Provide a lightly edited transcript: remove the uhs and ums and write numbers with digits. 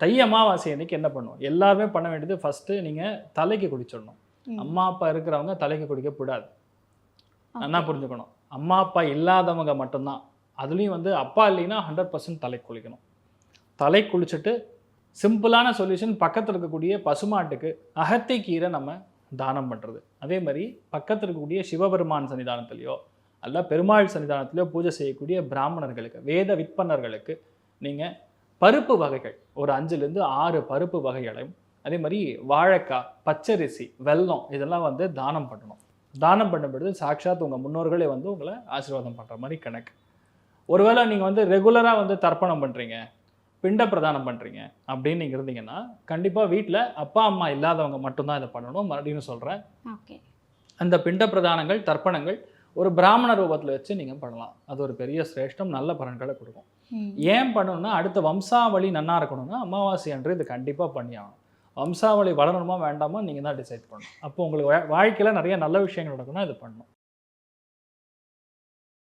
தை அமாவாசை அன்னைக்கு என்ன பண்ணுவோம்? எல்லாருமே பண்ண வேண்டியது ஃபர்ஸ்ட்டு நீங்க தலைக்கு குளிச்சிடணும். அம்மா, அப்பா இருக்கிறவங்க தலைக்கு குளிக்க கூடாது. நல்லா ஓகே. புரிஞ்சுக்கணும். அம்மா, அப்பா இல்லாதவங்க மட்டும்தான். அதுலயும் வந்து அப்பா இல்லைன்னா 100% தலைக்கு குளிக்கணும். தலைக்கு குளிச்சுட்டு சிம்பிளான சொல்யூஷன் பக்கத்துல இருக்கக்கூடிய பசுமாட்டுக்கு அகத்திக்கீரை நம்ம தானம் பண்றது. அதே மாரி பக்கத்துல இருக்கக்கூடிய சிவபெருமான் சன்னிதானத்திலயோ, அல்ல பெருமாள் சன்னிதானத்திலயோ பூஜை செய்யக்கூடிய பிராமணர்களுக்கு, வேத விற்பன்னர்களுக்கு நீங்க பருப்பு வகைகள் ஒரு 5லிருந்து 6 பருப்பு வகைகளையும், அதே மாரி வாழைக்காய், பச்சரிசி, வெல்லம் இதெல்லாம் வந்து தானம் பண்ணணும். தானம் பண்ணும்பொழுது சாட்சாத் உங்க முன்னோர்களே வந்து உங்கள ஆசீர்வாதம் பண்ற மாரி கணக்கு. ஒருவேளை நீங்க வந்து ரெகுலரா வந்து தர்ப்பணம் பண்றீங்க, பிண்ட பிரதானம் பண்றீங்க அப்படின்னு நீங்க இருந்தீங்கன்னா, கண்டிப்பா வீட்ல அப்பா, அம்மா இல்லாதவங்க மட்டும் தான் இத பண்ணணும். மறுபடியும் சொல்றேன். ஓகே. அந்த பிண்ட பிரதானங்கள், தர்ப்பணங்கள் ஒரு பிராமண ரூபத்துல வச்சு நீங்க பண்ணலாம். அது ஒரு பெரிய சிரேஷ்டம், நல்ல பலன்களை கொடுக்கும். ம். ஏன் பண்ணணும்னா, அடுத்த வம்சாவளி நன்னா இருக்கணும்னா, அமாவாசை அன்று இது கண்டிப்பா பண்ணி ஆகணும். வம்சாவளி வளரணுமா வேண்டாமா நீங்க தான் டிசைட் பண்ணணும். அப்போ உங்களுக்கு வாழ்க்கையில நிறைய நல்ல விஷயங்கள் நடக்கணும்னா இது பண்ணணும்.